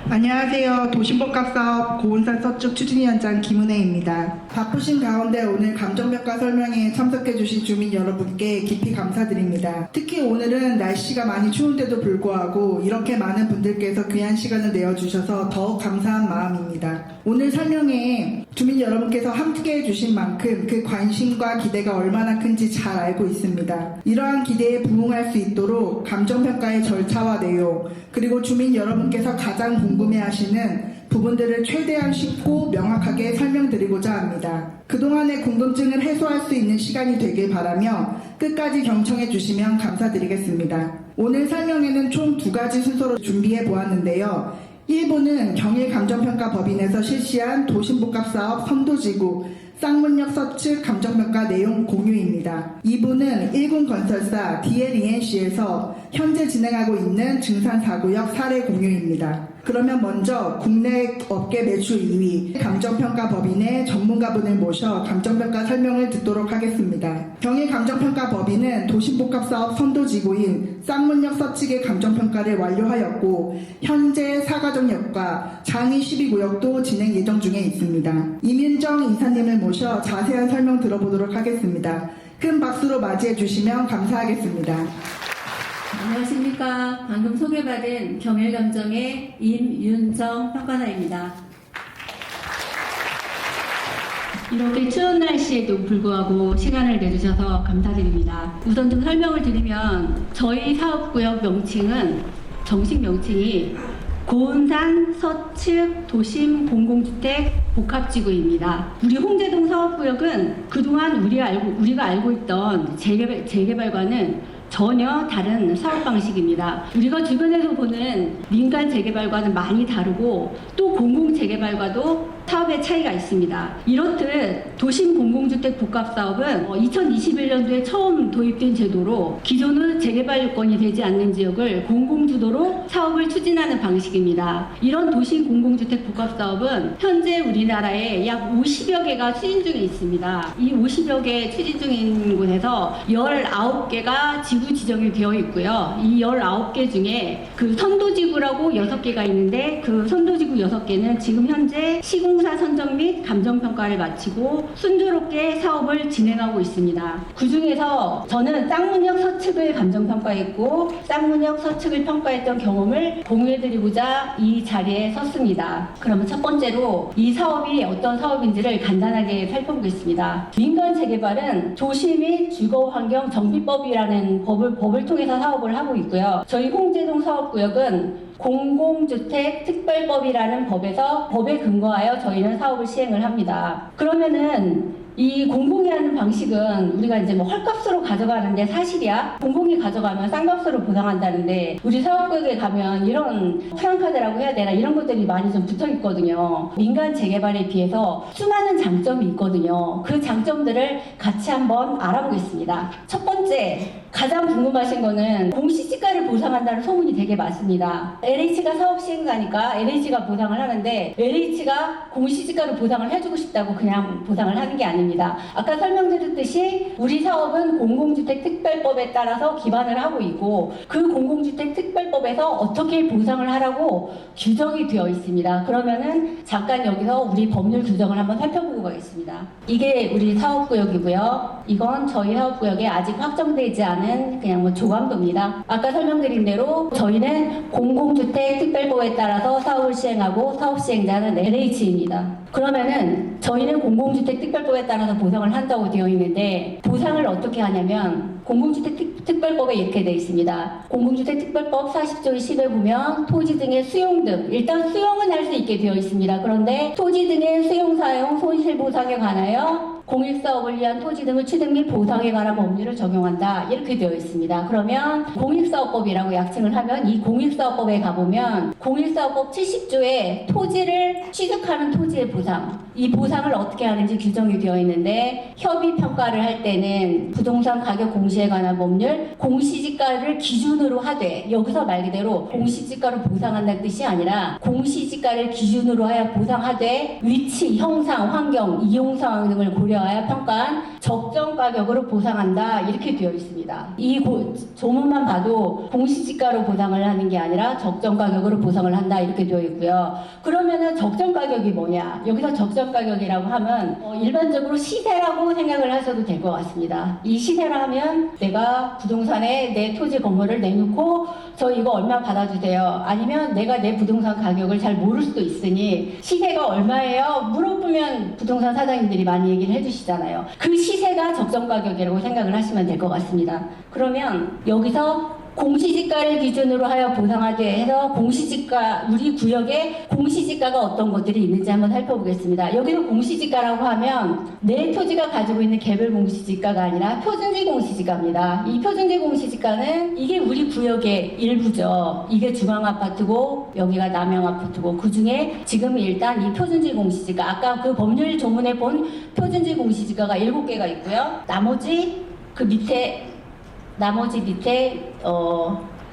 안녕하세요. 도심복합사업 고운산 서쪽 추진위원장 김은혜입니다. 바쁘신 가운데 오늘 감정평가 설명회에 참석해주신 주민 여러분께 깊이 감사드립니다. 특히 오늘은 날씨가 많이 추운데도 불구하고 이렇게 많은 분들께서 귀한 시간을 내어주셔서 더욱 감사한 마음입니다. 오늘 설명회에 주민 여러분께서 함께 해주신 만큼 그 관심과 기대가 얼마나 큰지 잘 알고 있습니다. 이러한 기대에 부응할 수 있도록 감정평가의 절차와 내용, 그리고 주민 여러분께서 가장 궁금해하시는 부분들을 최대한 쉽고 명확하게 설명드리고자 합니다. 그동안의 궁금증을 해소할 수 있는 시간이 되길 바라며 끝까지 경청해 주시면 감사드리겠습니다. 오늘 설명회는 총 2가지 순서로 준비해 보았는데요. 1부는 경일감정평가법인에서 실시한 도심복합사업 선도지구 쌍문역 서측 감정평가 내용 공유입니다. 2부는 1군 건설사 DLENC에서 현재 진행하고 있는 증산 4구역 사례 공유입니다. 그러면 먼저 국내 업계 매출 2위 감정평가법인의 전문가분을 모셔 감정평가 설명을 듣도록 하겠습니다. 경일감정평가법인은 도심복합사업 선도지구인 쌍문역 서측의 감정평가를 완료하였고 현재 사가정역과 장이 12구역도 진행 예정 중에 있습니다. 이민정 이사님을 모셔 자세한 설명 들어보도록 하겠습니다. 큰 박수로 맞이해 주시면 감사하겠습니다. 안녕하십니까. 방금 소개받은 경일감정의 임윤정 평가사입니다. 이렇게 추운 날씨에도 불구하고 시간을 내주셔서 감사드립니다. 우선 좀 설명을 드리면 저희 사업구역 명칭은 정식 명칭이 고운산 서측 도심 공공주택 복합지구입니다. 우리 홍제동 사업구역은 그동안 우리가 알고 있던 재개발과는 전혀 다른 사업 방식입니다. 우리가 주변에서 보는 민간 재개발과는 많이 다르고 또 공공 재개발과도 사업의 차이가 있습니다. 이렇듯 도심 공공주택 복합사업은 2021년도에 처음 도입된 제도로 기존의 재개발 요건이 되지 않는 지역을 공공주도로 사업을 추진하는 방식입니다. 이런 도심 공공주택 복합사업은 현재 우리나라에 약 50여 개가 추진 중에 있습니다. 이 50여 개 추진 중인 곳에서 19개가 지구 지정이 되어 있고요. 이 19개 중에 그 선도지구라고 6개가 있는데 그 선도지구 6개는 지금 현재 시공사 선정 및 감정평가를 마치고 순조롭게 사업을 진행하고 있습니다. 그 중에서 저는 쌍문역 서측을 감정평가했고 쌍문역 서측을 평가했던 경험을 공유해드리고자 이 자리에 섰습니다. 그러면 첫 번째로 이 사업이 어떤 사업인지를 간단하게 살펴보겠습니다. 민간 재개발은 도시 및 주거환경 정비법이라는 법을 통해서 사업을 하고 있고요. 저희 홍제동 사업구역은 공공주택 특별법이라는 법에 근거하여 저희는 사업을 시행을 합니다. 그러면은 이 공공이 하는 방식은 우리가 이제 헐값으로 가져가는데 사실이야? 공공이 가져가면 싼값으로 보상한다는데 우리 사업구역에 가면 이런 프랑카드라고 해야 되나 이런 것들이 많이 좀 붙어 있거든요. 민간 재개발에 비해서 수많은 장점이 있거든요. 그 장점들을 같이 한번 알아보겠습니다. 첫 번째, 가장 궁금하신 거는 공시지가를 보상한다는 소문이 되게 많습니다. LH가 사업 시행사니까 LH가 보상을 하는데 LH가 공시지가를 보상을 해주고 싶다고 그냥 보상을 하는 게 아닙니다. 아까 설명드렸듯이 우리 사업은 공공주택특별법에 따라서 기반을 하고 있고 그 공공주택특별법에서 어떻게 보상을 하라고 규정이 되어 있습니다. 그러면은 잠깐 여기서 우리 법률 규정을 한번 살펴보고 가겠습니다. 이게 우리 사업구역이고요. 이건 저희 사업구역에 아직 확정되지 않은 그냥 조감도입니다. 아까 설명드린 대로 저희는 공공주택특별법에 따라서 사업을 시행하고 사업 시행자는 LH입니다. 그러면은 저희는 공공주택특별법에 따라서 보상을 한다고 되어 있는데 보상을 어떻게 하냐면 공공주택특별법에 이렇게 되어 있습니다. 공공주택특별법 40조 10에 보면 토지 등의 수용 등 일단 수용은 할 수 있게 되어 있습니다. 그런데 토지 등의 수용 사용 손실보상에 관하여 공익사업을 위한 토지 등을 취득 및 보상에 관한 법률을 적용한다. 이렇게 되어 있습니다. 그러면 공익사업법이라고 약칭을 하면 이 공익사업법에 가보면 공익사업법 70조에 토지를 취득하는 토지의 보상, 이 보상을 어떻게 하는지 규정이 되어 있는데 협의평가를 할 때는 부동산 가격 공시에 관한 법률 공시지가를 기준으로 하되 여기서 말 그대로 공시지가로 보상한다는 뜻이 아니라 공시지가를 기준으로 하여 보상하되 위치, 형상, 환경, 이용 상황 등을 고려 고려하여 평가한 적정 가격으로 보상한다 이렇게 되어 있습니다. 이 조문만 봐도 공시지가로 보상을 하는 게 아니라 적정 가격으로 보상을 한다 이렇게 되어 있고요. 그러면은 적정 가격이 뭐냐? 여기서 적정 가격이라고 하면 일반적으로 시세라고 생각을 하셔도 될 것 같습니다. 이 시세라 하면 내가 부동산에 내 토지 건물을 내놓고 저 이거 얼마 받아주세요. 아니면 내가 내 부동산 가격을 잘 모를 수도 있으니 시세가 얼마예요? 물어보면 부동산 사장님들이 많이 얘기를 해주시잖아요. 그 시세가 적정 가격이라고 생각을 하시면 될 것 같습니다. 그러면 여기서 공시지가를 기준으로 하여 보상하게 해서 공시지가, 우리 구역에 공시지가가 어떤 것들이 있는지 한번 살펴보겠습니다. 여기서 공시지가라고 하면 내 토지가 가지고 있는 개별 공시지가가 아니라 표준지 공시지가입니다. 이 표준지 공시지가는 이게 우리 구역의 일부죠. 이게 중앙아파트고 여기가 남양아파트고 그 중에 지금 일단 이 표준지 공시지가 아까 그 법률 조문에 본 표준지 공시지가가 7개가 있고요. 나머지 밑에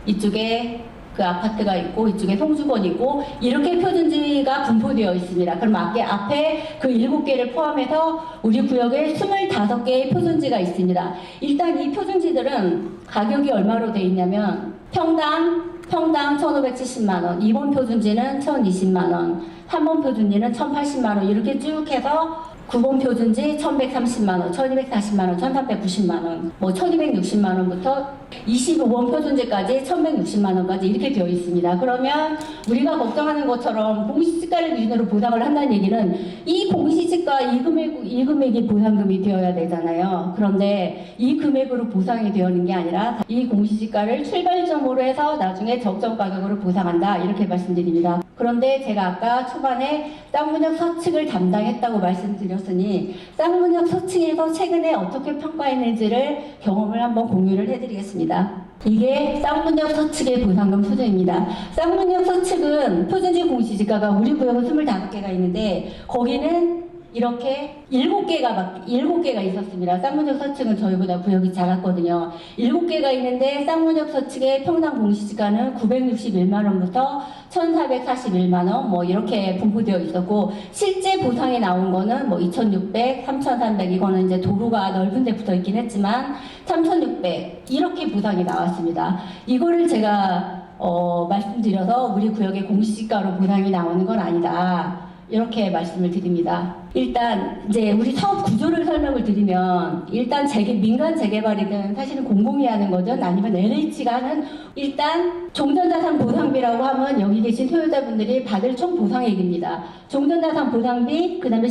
이쪽에 그 아파트가 있고 이쪽에 송주건이 있고 이렇게 표준지가 분포되어 있습니다. 그럼 앞에 그 7개를 포함해서 우리 구역에 25개의 표준지가 있습니다. 일단 이 표준지들은 가격이 얼마로 되어 있냐면 평당 1,570만원, 2번 표준지는 1,020만원, 3번 표준지는 1,080만원 이렇게 쭉 해서 9번 표준지 1,130만원, 1,240만원, 1,390만원, 1,260만원부터 25번 표준지까지 1,160만원까지 이렇게 되어 있습니다. 그러면 우리가 걱정하는 것처럼 공시지가를 기준으로 보상을 한다는 얘기는 이 공시지가 이 금액이 보상금이 되어야 되잖아요. 그런데 이 금액으로 보상이 되어있는 게 아니라 이 공시지가를 출발점으로 해서 나중에 적정 가격으로 보상한다 이렇게 말씀드립니다. 그런데 제가 아까 초반에 쌍문역 서측을 담당했다고 말씀드렸으니 쌍문역 서측에서 최근에 어떻게 평가했는지를 경험을 한번 공유를 해드리겠습니다. 이게 쌍문역 서측의 보상금 수준입니다. 쌍문역 서측은 표준지 공시지가가 우리 구역은 25개가 있는데 거기는 이렇게 7개가 있었습니다. 쌍문역 서측은 저희보다 구역이 작았거든요. 7개가 있는데 쌍문역 서측의 평당 공시지가는 961만원부터 1,441만원 이렇게 분포되어 있었고 실제 보상이 나온 거는 2,600, 3,300 이거는 이제 도로가 넓은 데 붙어 있긴 했지만 3,600 이렇게 보상이 나왔습니다. 이거를 제가 말씀드려서 우리 구역의 공시지가로 보상이 나오는 건 아니다. 이렇게 말씀을 드립니다. 일단 이제 우리 사업 구조를 설명을 드리면 일단 민간 재개발이든 사실은 공공이 하는 거든 아니면 LH가 하는 일단 종전자산 보상비라고 하면 여기 계신 소유자분들이 받을 총 보상액입니다. 종전자산 보상비, 그 다음에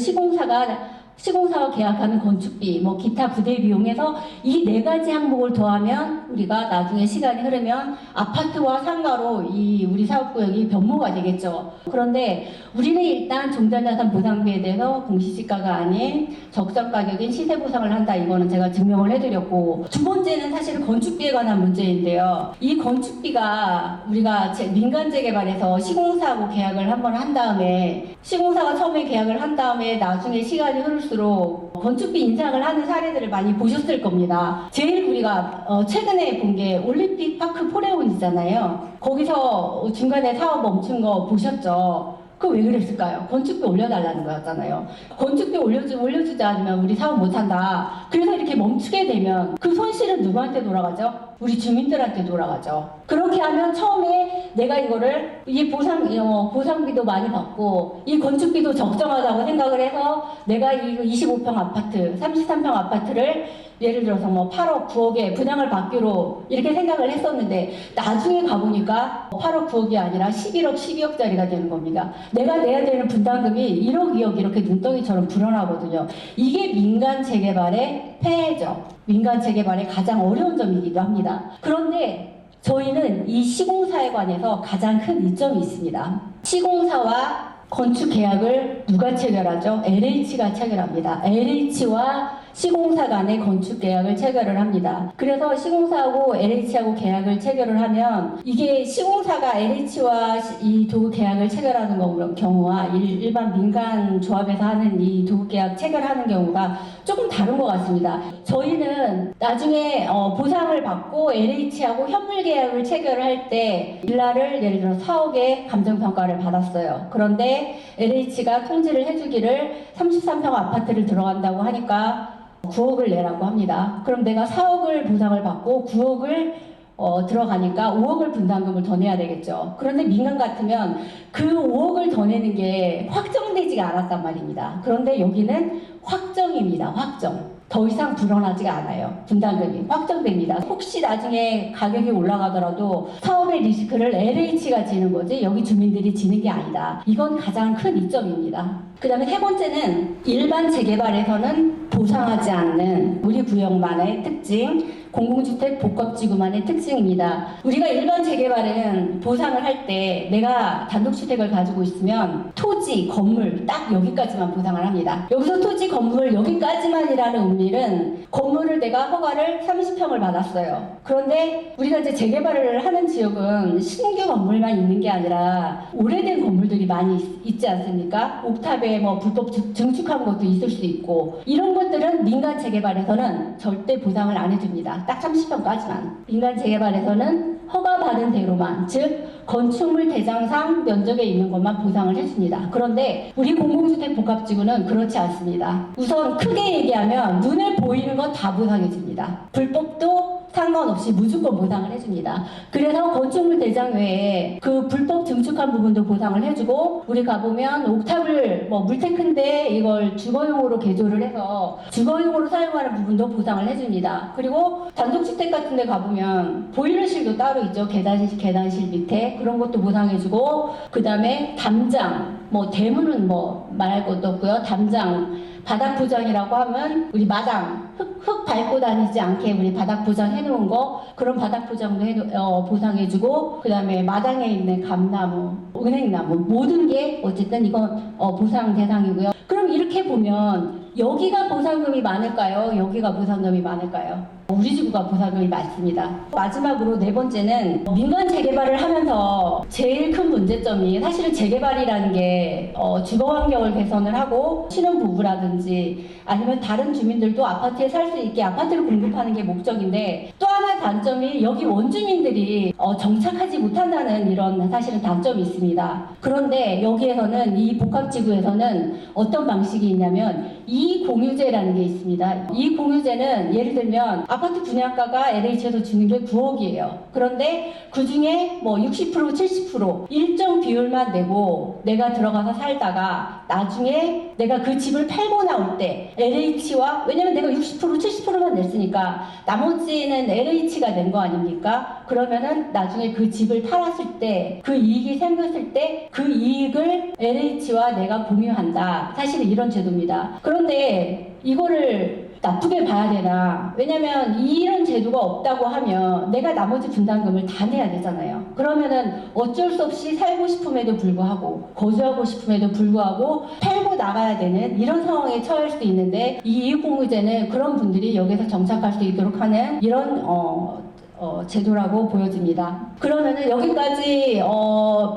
시공사와 계약하는 건축비, 기타 부대 비용에서 이 4가지 항목을 더하면 우리가 나중에 시간이 흐르면 아파트와 상가로 이 우리 사업구역이 변모가 되겠죠. 그런데 우리는 일단 종전자산 보상비에 대해서 공시지가가 아닌 적정 가격인 시세 보상을 한다. 이거는 제가 증명을 해드렸고 두 번째는 사실은 건축비에 관한 문제인데요. 이 건축비가 우리가 민간 재개발에서 시공사하고 계약을 한번 한 다음에 시공사가 처음에 계약을 한 다음에 나중에 시간이 흐를수록 건축비 인상을 하는 사례들을 많이 보셨을 겁니다. 제일 우리가 최근에 본 게 올림픽 파크 포레온이잖아요. 거기서 중간에 사업 멈춘 거 보셨죠? 그 왜 그랬을까요? 건축비 올려달라는 거였잖아요. 건축비 올려주지 않으면 우리 사업 못한다. 그래서 이렇게 멈추게 되면 그 손실은 누구한테 돌아가죠? 우리 주민들한테 돌아가죠. 그렇게 하면 처음에 내가 이거를 이 보상비도 많이 받고 이 건축비도 적정하다고 생각을 해서 내가 이 25평 아파트, 33평 아파트를 예를 들어서 8억, 9억에 분양을 받기로 이렇게 생각을 했었는데 나중에 가보니까 8억, 9억이 아니라 11억, 12억짜리가 되는 겁니다. 내가 내야 되는 분담금이 1억, 2억 이렇게 눈덩이처럼 불어나거든요. 이게 민간 재개발의 폐해죠. 민간 재개발의 가장 어려운 점이기도 합니다. 그런데 저희는 이 시공사에 관해서 가장 큰 이점이 있습니다. 시공사와 건축 계약을 누가 체결하죠? LH가 체결합니다. LH와 시공사 간의 건축 계약을 체결을 합니다. 그래서 시공사하고 LH하고 계약을 체결을 하면 이게 시공사가 LH와 이 도급 계약을 체결하는 경우와 일반 민간 조합에서 하는 이 도급 계약 체결하는 경우가 조금 다른 것 같습니다. 저희는 나중에 보상을 받고 LH하고 현물 계약을 체결할 때 빌라를 예를 들어 4억의 감정평가를 받았어요. 그런데 LH가 통지를 해주기를 33평 아파트를 들어간다고 하니까 9억을 내라고 합니다. 그럼 내가 4억을 보상을 받고 9억을 들어가니까 5억을 분담금을 더 내야 되겠죠. 그런데 민간 같으면 그 5억을 더 내는 게 확정되지가 않았단 말입니다. 그런데 여기는 확정입니다. 확정. 더 이상 불어나지가 않아요. 분담금이 확정됩니다. 혹시 나중에 가격이 올라가더라도 사업의 리스크를 LH가 지는 거지 여기 주민들이 지는 게 아니다. 이건 가장 큰 이점입니다. 그 다음에 세 번째는 일반 재개발에서는 보상하지 않는 우리 구역만의 특징, 공공주택 복합지구만의 특징입니다. 우리가 일반 재개발은 보상을 할 때 내가 단독주택을 가지고 있으면 토지, 건물 딱 여기까지만 보상을 합니다. 여기서 토지, 건물 여기까지만이라는 의미는 건물을 내가 허가를 30평을 받았어요. 그런데 우리가 이제 재개발을 하는 지역은 신규 건물만 있는 게 아니라 오래된 건물들이 많이 있지 않습니까? 옥탑에 뭐 불법 증축한 것도 있을 수 있고 이런 것들은 민간 재개발에서는 절대 보상을 안 해줍니다. 딱 30평까지만. 민간 재개발에서는 허가받은 대로만, 즉 건축물 대장상 면적에 있는 것만 보상을 해줍니다. 그런데 우리 공공주택 복합지구는 그렇지 않습니다. 우선 크게 얘기하면 눈에 보이는 건 다 보상해줍니다. 불법도 상관없이 무조건 보상을 해줍니다. 그래서 건축물 대장 외에 그 불법 증축한 부분도 보상을 해주고 우리 가보면 옥탑을 뭐 물테크인데 이걸 주거용으로 개조를 해서 주거용으로 사용하는 부분도 보상을 해줍니다. 그리고 단독주택 같은 데 가보면 보일러실도 따로 있죠. 계단실 밑에 그런 것도 보상해주고 그 다음에 담장 뭐 대문은 뭐 말할 것도 없고요. 담장 바닥 포장이라고 하면 우리 마당 흙 밟고 다니지 않게 우리 바닥 포장 해놓은 거 그런 바닥 포장도 보상해주고 그 다음에 마당에 있는 감나무, 은행나무 모든 게 어쨌든 이건 보상 대상이고요. 그럼 이렇게 보면 여기가 보상금이 많을까요? 여기가 보상금이 많을까요? 우리 지구가 보상금이 많습니다. 마지막으로 네 번째는 민간 재개발을 하면서 제일 큰 문제점이 사실은 재개발이라는 게 주거 환경을 개선을 하고 신혼부부라든지 아니면 다른 주민들도 아파트에 살 수 있게 아파트를 공급하는 게 목적인데 또 하나 단점이 여기 원주민들이 정착하지 못한다는 이런 사실은 단점이 있습니다. 그런데 여기에서는 이 복합지구에서는 어떤 방식이 있냐면 이공유제라는 게 있습니다. 이 공유제는 예를 들면 아파트 분양가가 LH에서 주는 게 9억이에요. 그런데 그 중에 뭐 60%, 70% 일정 비율만 내고 내가 들어가서 살다가 나중에 내가 그 집을 팔고 나올 때 LH와 왜냐면 내가 60%, 70%만 냈으니까 나머지는 LH가 낸 거 아닙니까? 그러면은 나중에 그 집을 팔았을 때 그 이익이 생겼을 때 그 이익을 LH와 내가 공유한다. 사실은 이런 제도입니다. 그런데 이거를 나쁘게 봐야 되나? 왜냐면 이런 제도가 없다고 하면 내가 나머지 분담금을 다 내야 되잖아요. 그러면은 어쩔 수 없이 살고 싶음에도 불구하고 거주하고 싶음에도 불구하고 팔고 나가야 되는 이런 상황에 처할 수도 있는데 이 이익공유제는 그런 분들이 여기서 정착할 수 있도록 하는 이런 제도라고 보여집니다. 그러면은 여기까지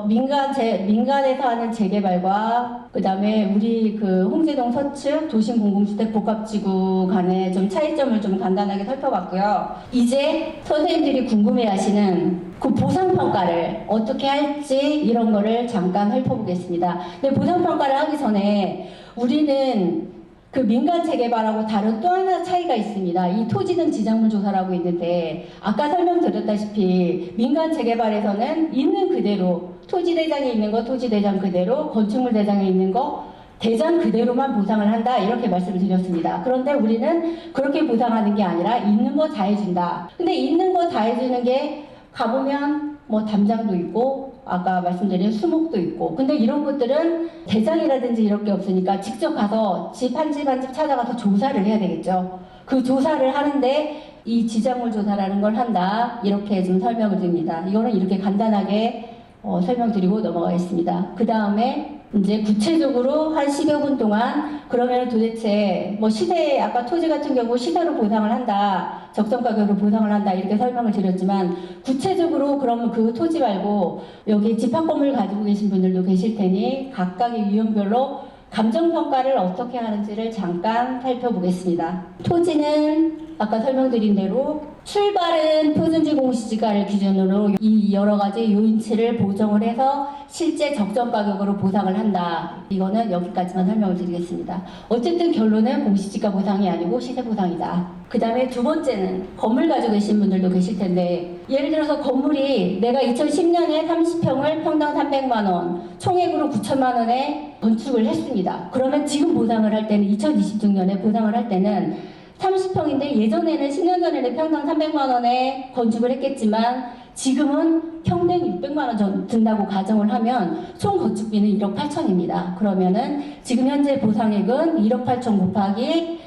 민간에서 하는 재개발과 그 다음에 우리 그 홍제동 서측 도심 공공주택 복합지구 간의 좀 차이점을 좀 간단하게 살펴봤고요. 이제 선생님들이 궁금해하시는 그 보상평가를 어떻게 할지 이런 거를 잠깐 살펴보겠습니다. 근데 보상평가를 하기 전에 우리는 그 민간 재개발하고 다른 또 하나 차이가 있습니다. 이 토지등 지정물 조사라고 있는데 아까 설명드렸다시피 민간 재개발에서는 있는 그대로 토지 대장에 있는 거 토지 대장 그대로 건축물 대장에 있는 거 대장 그대로만 보상을 한다 이렇게 말씀을 드렸습니다. 그런데 우리는 그렇게 보상하는 게 아니라 있는 거 다 해준다. 근데 있는 거 다 해주는 게 가보면 뭐 담장도 있고 아까 말씀드린 수목도 있고 근데 이런 것들은 대장이라든지 이런 게 없으니까 직접 가서 집 한 집 한 집 찾아가서 조사를 해야 되겠죠. 그 조사를 하는데 이 지정물 조사라는 걸 한다 이렇게 좀 설명을 드립니다. 이거는 이렇게 간단하게 설명드리고 넘어가겠습니다. 그 다음에 이제 구체적으로 한 10여 분 동안 그러면 도대체 뭐 시세 아까 토지 같은 경우 시세로 보상을 한다 적정 가격으로 보상을 한다 이렇게 설명을 드렸지만 구체적으로 그러면 그 토지 말고 여기 집합 건물 가지고 계신 분들도 계실 테니 각각의 유형별로 감정평가를 어떻게 하는지를 잠깐 살펴보겠습니다. 토지는 아까 설명드린 대로 출발은 표준지 공시지가를 기준으로 이 여러 가지 요인치를 보정을 해서 실제 적정 가격으로 보상을 한다. 이거는 여기까지만 설명을 드리겠습니다. 어쨌든 결론은 공시지가 보상이 아니고 시세 보상이다. 그 다음에 두 번째는 건물 가지고 계신 분들도 계실 텐데, 예를 들어서 건물이 내가 2010년에 30평을 평당 300만 원, 총액으로 9천만 원에 건축을 했습니다. 그러면 지금 보상을 할 때는 2026년에 보상을 할 때는 30평인데 예전에는 10년 전에는 평당 300만 원에 건축을 했겠지만 지금은 평당 600만 원 든다고 가정을 하면 총 건축비는 1억 8천입니다. 그러면은 지금 현재 보상액은 1억 8천 곱하기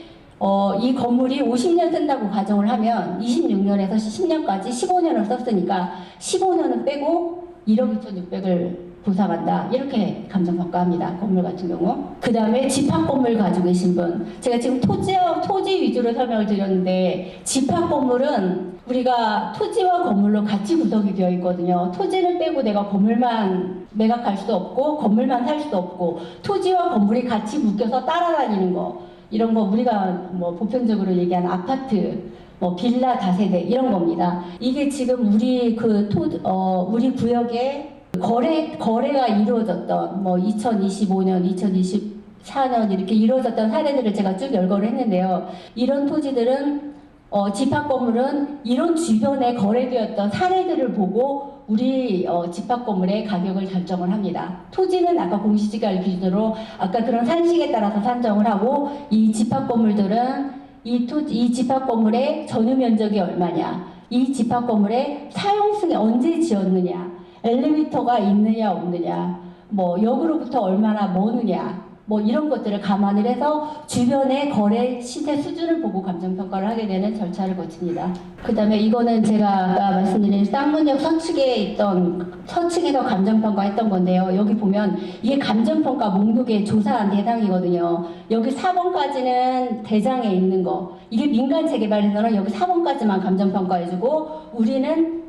이 건물이 50년 쓴다고 가정을 하면 26년에서 10년까지 15년을 썼으니까 15년은 빼고 1억 2,600을 보상한다. 이렇게 감정평가합니다. 건물 같은 경우. 그 다음에 집합 건물 가지고 계신 분. 제가 지금 토지 위주로 설명을 드렸는데, 집합 건물은 우리가 토지와 건물로 같이 구성이 되어 있거든요. 토지를 빼고 내가 건물만 매각할 수도 없고, 건물만 살 수도 없고, 토지와 건물이 같이 묶여서 따라다니는 거. 이런 거 우리가 뭐 보편적으로 얘기하는 아파트, 뭐 빌라 다세대 이런 겁니다. 이게 지금 우리 우리 구역에 거래가 이루어졌던 뭐 2025년, 2024년 이렇게 이루어졌던 사례들을 제가 쭉 열거를 했는데요. 이런 토지들은 집합 건물은 이런 주변에 거래되었던 사례들을 보고 우리 집합 건물의 가격을 결정을 합니다. 토지는 아까 공시지가를 기준으로 아까 그런 산식에 따라서 산정을 하고, 이 집합 건물들은 이 집합 건물의 전유 면적이 얼마냐, 이 집합 건물의 사용승이 언제 지었느냐, 엘리베이터가 있느냐 없느냐, 뭐 역으로부터 얼마나 머느냐, 뭐 이런 것들을 감안을 해서 주변의 거래 시세 수준을 보고 감정평가를 하게 되는 절차를 거칩니다. 그 다음에 이거는 제가 아까 말씀드린 쌍문역 서측에서 감정평가했던 건데요. 여기 보면 이게 감정평가 목록에 조사한 대상이거든요. 여기 4번까지는 대장에 있는 거, 이게 민간 재개발에서는 여기 4번까지만 감정평가해주고, 우리는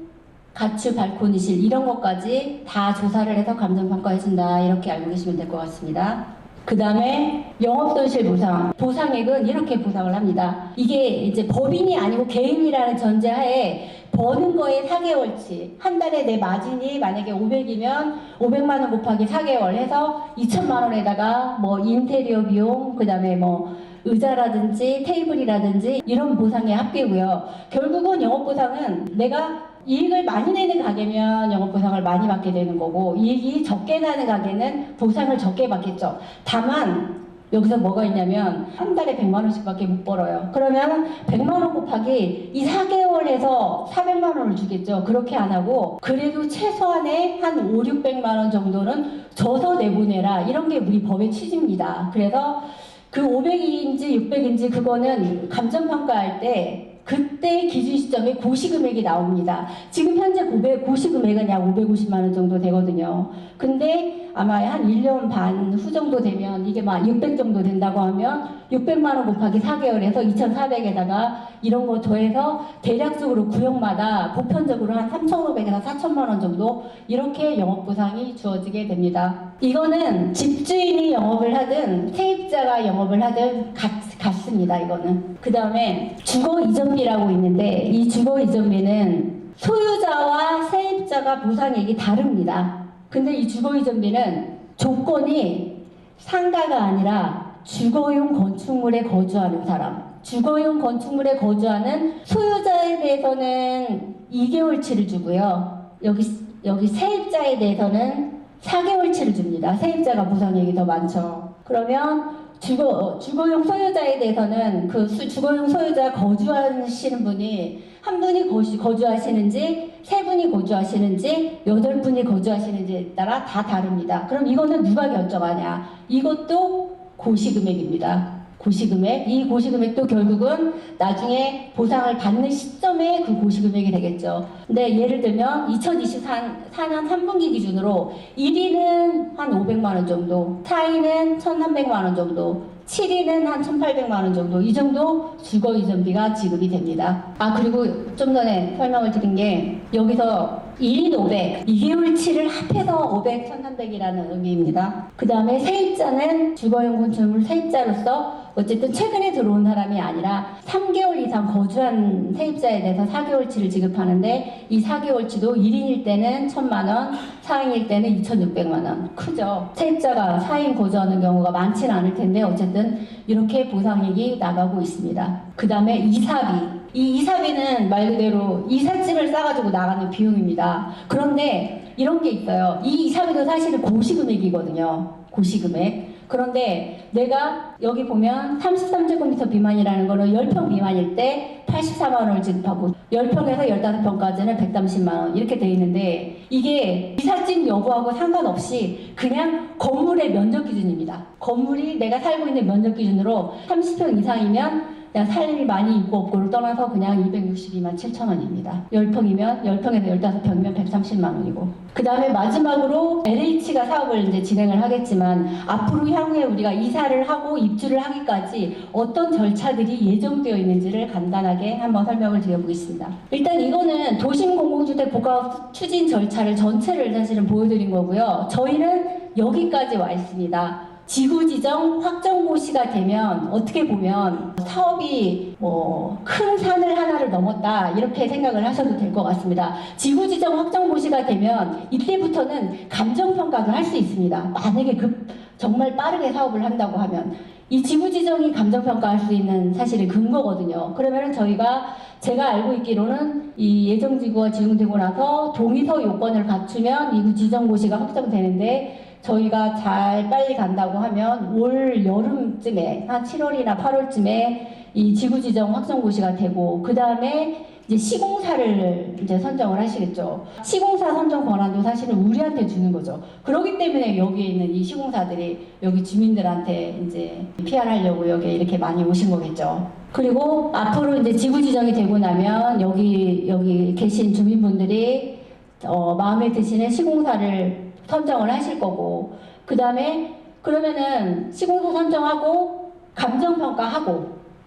가축, 발코니실 이런 것까지 다 조사를 해서 감정평가해준다. 이렇게 알고 계시면 될 것 같습니다. 그 다음에 영업손실 보상. 보상액은 이렇게 보상을 합니다. 이게 이제 법인이 아니고 개인이라는 전제하에 버는 거에 4개월치. 한 달에 내 마진이 만약에 500이면 500만 원 곱하기 4개월 해서 2천만 원에다가 뭐 인테리어 비용, 그 다음에 뭐 의자라든지 테이블이라든지 이런 보상의 합계고요. 결국은 영업보상은 내가 이익을 많이 내는 가게면 영업보상을 많이 받게 되는 거고, 이익이 적게 나는 가게는 보상을 적게 받겠죠. 다만 여기서 뭐가 있냐면 한 달에 100만 원씩 밖에 못 벌어요. 그러면 100만 원 곱하기 이 4개월에서 400만 원을 주겠죠. 그렇게 안 하고 그래도 최소한의 한 5, 600만 원 정도는 줘서 내보내라. 이런 게 우리 법의 취지입니다. 그래서 그 500인지 600인지 그거는 감정평가할 때 그때 기준 시점에 고시금액이 나옵니다. 지금 현재 고시금액은 약 550만 원 정도 되거든요. 근데 아마 한 1년 반 후 정도 되면 이게 막 600 정도 된다고 하면 600만 원 곱하기 4개월에서 2,400에다가 이런 거 더해서 대략적으로 구역마다 보편적으로 한 3,500에서 4,000만 원 정도 이렇게 영업보상이 주어지게 됩니다. 이거는 집주인이 영업을 하든 세입자가 영업을 하든 같습니다. 이거는. 그 다음에 주거 이전비라고 있는데, 이 주거 이전비는 소유자와 세입자가 보상액이 다릅니다. 근데 이 주거 이전비는 조건이 상가가 아니라 주거용 건축물에 거주하는 사람, 주거용 건축물에 거주하는 소유자에 대해서는 2개월치를 주고요. 여기 세입자에 대해서는 4개월치를 줍니다. 세입자가 보상액이 더 많죠. 그러면 주거용 소유자에 대해서는 그 주거용 소유자 거주하시는 분이 한 분이 거주하시는지, 세 분이 거주하시는지, 8분이 거주하시는지에 따라 다 다릅니다. 그럼 이거는 누가 결정하냐? 이것도 고시금액입니다. 고시금액. 이 고시금액도 결국은 나중에 보상을 받는 시점에 그 고시금액이 되겠죠. 근데 예를 들면 2024년 3분기 기준으로 1위는 한 500만 원 정도, 4위는 1,300만 원 정도, 7위는 한 1,800만 원 정도, 이 정도 주거 이전비가 지급이 됩니다. 그리고 좀 전에 설명을 드린 게 여기서 1인 500, 2개월 치를 합해서 500, 1,300이라는 의미입니다. 그 다음에 세입자는 주거용건축물 세입자로서 어쨌든 최근에 들어온 사람이 아니라 3개월 이상 거주한 세입자에 대해서 4개월치를 지급하는데, 이 4개월치도 1인일 때는 1,000만 원, 4인일 때는 2,600만 원. 크죠? 세입자가 4인 거주하는 경우가 많지는 않을 텐데 어쨌든 이렇게 보상액이 나가고 있습니다. 그 다음에 이사비. 이 이사비는 말 그대로 이삿짐을 싸가지고 나가는 비용입니다. 그런데 이런 게 있어요. 이 이사비도 사실은 고시금액이거든요. 고시금액. 그런데 내가 여기 보면 33제곱미터 미만이라는 거는 10평 미만일 때 84만 원을 지급하고 10평에서 15평까지는 130만 원 이렇게 돼 있는데, 이게 이삿짐 여부하고 상관없이 그냥 건물의 면적 기준입니다. 건물이 내가 살고 있는 면적 기준으로 30평 이상이면 그냥 살림이 많이 있고 없고를 떠나서 그냥 262만 7천 원입니다. 10평이면 10평에서 15평이면 130만 원이고. 그 다음에 마지막으로 LH가 사업을 이제 진행을 하겠지만 앞으로 향후에 우리가 이사를 하고 입주를 하기까지 어떤 절차들이 예정되어 있는지를 간단하게 한번 설명을 드려보겠습니다. 일단 이거는 도심공공주택 복합 추진 절차를 전체를 사실은 보여드린 거고요. 저희는 여기까지 와 있습니다. 지구지정 확정고시가 되면 어떻게 보면 사업이 큰 산을 하나를 넘었다 이렇게 생각을 하셔도 될 것 같습니다. 지구지정 확정고시가 되면 이때부터는 감정평가도 할 수 있습니다. 만약에 정말 빠르게 사업을 한다고 하면 이 지구지정이 감정평가할 수 있는 사실은 근거거든요. 그러면은 제가 알고 있기로는 이 예정지구가 지정되고 나서 동의서 요건을 갖추면 이 지정고시가 확정되는데, 저희가 잘 빨리 간다고 하면 올 여름쯤에 한 7월이나 8월쯤에 이 지구지정 확정고시가 되고, 그 다음에 이제 시공사를 이제 선정을 하시겠죠. 시공사 선정 권한도 사실은 우리한테 주는 거죠. 그렇기 때문에 여기에 있는 이 시공사들이 여기 주민들한테 이제 PR하려고 여기에 이렇게 많이 오신 거겠죠. 그리고 앞으로 이제 지구지정이 되고 나면 여기 계신 주민분들이 마음에 드시는 시공사를 선정을 하실 거고, 그 다음에 그러면은 시공사 선정하고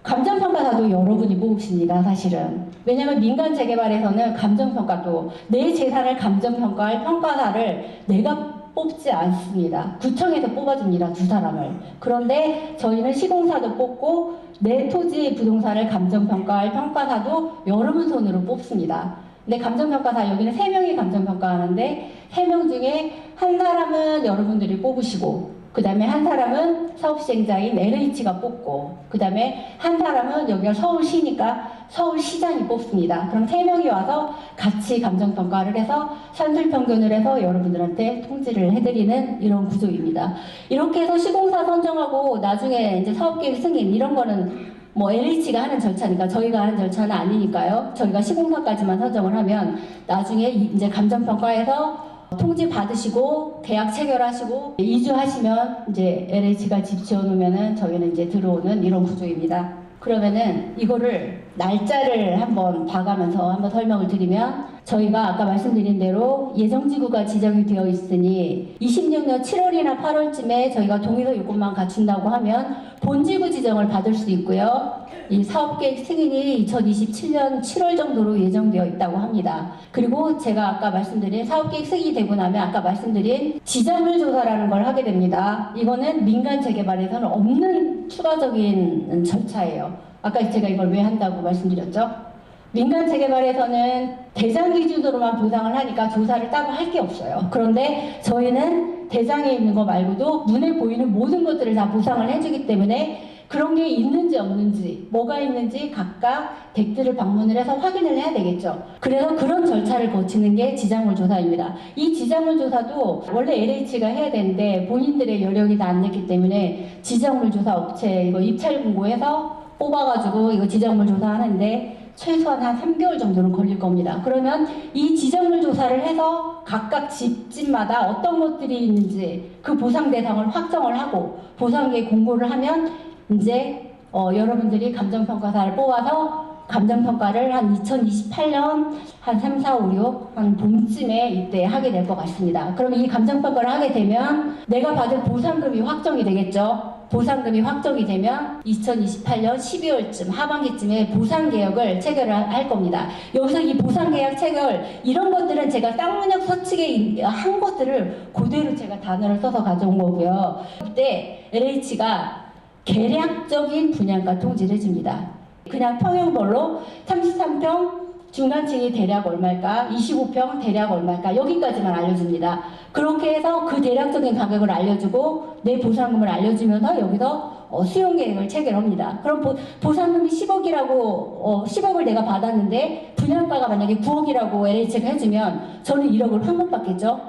감정평가사도 여러분이 뽑으십니다, 사실은. 왜냐면 민간 재개발에서는 감정평가도 내 재산을 감정평가할 평가사를 내가 뽑지 않습니다. 구청에서 뽑아줍니다, 두 사람을. 그런데 저희는 시공사도 뽑고 내 토지의 부동산을 감정평가할 평가사도 여러분 손으로 뽑습니다. 근데 감정평가사 여기는 3명이 감정평가하는데 3명 중에 한 사람은 여러분들이 뽑으시고, 그 다음에 한 사람은 사업시행자인 LH가 뽑고, 그 다음에 한 사람은 여기가 서울시니까 서울시장이 뽑습니다. 그럼 3명이 와서 같이 감정평가를 해서 산술평균을 해서 여러분들한테 통지를 해드리는 이런 구조입니다. 이렇게 해서 시공사 선정하고 나중에 이제 사업계획 승인 이런 거는 LH가 하는 절차니까 저희가 하는 절차는 아니니까요. 저희가 시공사까지만 선정을 하면 나중에 이제 감정평가에서 통지 받으시고 계약 체결하시고 이주하시면 이제 LH가 집 지어놓으면은 저희는 이제 들어오는 이런 구조입니다. 그러면은 이거를 날짜를 한번 봐가면서 한번 설명을 드리면, 저희가 아까 말씀드린 대로 예정지구가 지정이 되어 있으니 26년 7월이나 8월쯤에 저희가 동의서 요건만 갖춘다고 하면 본지구 지정을 받을 수 있고요. 이 사업계획 승인이 2027년 7월 정도로 예정되어 있다고 합니다. 그리고 제가 아까 말씀드린 사업계획 승인이 되고 나면 아까 말씀드린 지자물 조사라는 걸 하게 됩니다. 이거는 민간 재개발에서는 없는 추가적인 절차예요. 아까 제가 이걸 왜 한다고 말씀드렸죠? 민간 재개발에서는 대장 기준으로만 보상을 하니까 조사를 따로 할 게 없어요. 그런데 저희는 대장에 있는 거 말고도 눈에 보이는 모든 것들을 다 보상을 해주기 때문에 그런 게 있는지 없는지, 뭐가 있는지 각각 댁들을 방문을 해서 확인을 해야 되겠죠. 그래서 그런 절차를 거치는 게 지자물 조사입니다. 이 지자물 조사도 원래 LH가 해야 되는데 본인들의 여력이 다 안 됐기 때문에 지자물 조사 업체 이거 입찰 공고해서 뽑아가지고 이거 지자물 조사하는데 최소한 한 3개월 정도는 걸릴 겁니다. 그러면 이 지정물 조사를 해서 각각 집집마다 어떤 것들이 있는지 그 보상 대상을 확정을 하고 보상계획 공고를 하면 이제 여러분들이 감정평가사를 뽑아서 감정평가를 한 2028년 한 3, 4, 5, 6 한 봄쯤에 이때 하게 될 것 같습니다. 그럼 이 감정평가를 하게 되면 내가 받을 보상금이 확정이 되겠죠. 보상금이 확정이 되면 2028년 12월쯤 하반기쯤에 보상계약을 체결할 겁니다. 여기서 이 보상계약 체결 이런 것들은 제가 쌍문역 서측에 한 것들을 그대로 제가 단어를 써서 가져온 거고요. 그때 LH가 계략적인 분양가 통지를 해줍니다. 그냥 평형별로 33평 중간층이 대략 얼마일까? 25평 대략 얼마일까? 여기까지만 알려줍니다. 그렇게 해서 그 대략적인 가격을 알려주고 내 보상금을 알려주면서 여기서 수용 계획을 체결합니다. 그럼 보상금이 10억이라고 10억을 내가 받았는데 분양가가 만약에 9억이라고 LH가 해주면 저는 1억을 환급받겠죠.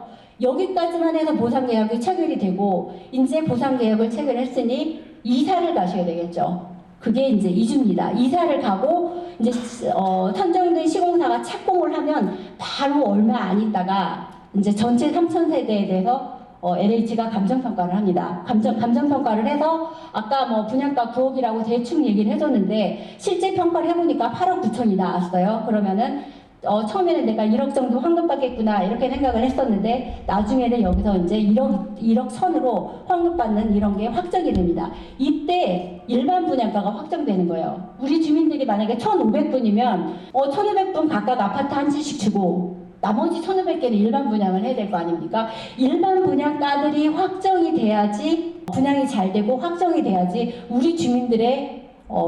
여기까지만 해서 보상 계약이 체결이 되고 이제 보상 계약을 체결했으니 이사를 가셔야 되겠죠. 그게 이제 2주입니다. 이사를 가고 이제 선정된 시공사가 착공을 하면 바로 얼마 안 있다가 이제 전체 3,000세대에 대해서 LH가 감정평가를 합니다. 감정평가를 해서 아까 뭐 분양가 9억이라고 대충 얘기를 해줬는데 실제 평가를 해보니까 8억 9천이 나왔어요. 그러면은 처음에는 내가 1억 정도 환급받겠구나 이렇게 생각을 했었는데 나중에는 여기서 이제 1억 선으로 환급받는 이런 게 확정이 됩니다. 이때 일반 분양가가 확정되는 거예요. 우리 주민들이 만약에 1,500분이면 1,500분 각각 아파트 한 채씩 주고 나머지 1,500개는 일반 분양을 해야 될 거 아닙니까? 일반 분양가들이 확정이 돼야지 분양이 잘 되고 확정이 돼야지 우리 주민들의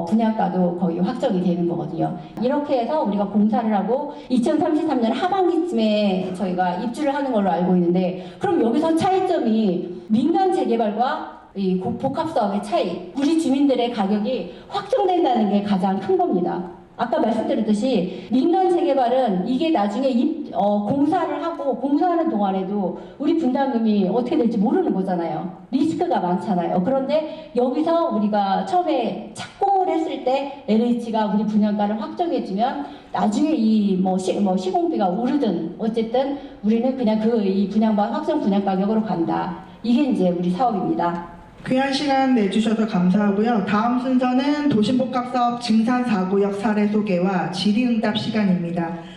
분양가도 거의 확정이 되는 거거든요. 이렇게 해서 우리가 공사를 하고 2033년 하반기쯤에 저희가 입주를 하는 걸로 알고 있는데 그럼 여기서 차이점이 민간 재개발과 이 복합사업의 차이, 우리 주민들의 가격이 확정된다는 게 가장 큰 겁니다. 아까 말씀드렸듯이 민간 재개발은 이게 나중에 공사를 하고 공사하는 동안에도 우리 분담금이 어떻게 될지 모르는 거잖아요. 리스크가 많잖아요. 그런데 여기서 우리가 처음에 착공을 했을 때 LH가 우리 분양가를 확정해주면 나중에 이 시공비가 오르든 어쨌든 우리는 그냥 이 분양반 확정 분양 가격으로 간다. 이게 이제 우리 사업입니다. 귀한 시간 내주셔서 감사하고요. 다음 순서는 도심복합사업 증산 4구역 사례 소개와 질의응답 시간입니다.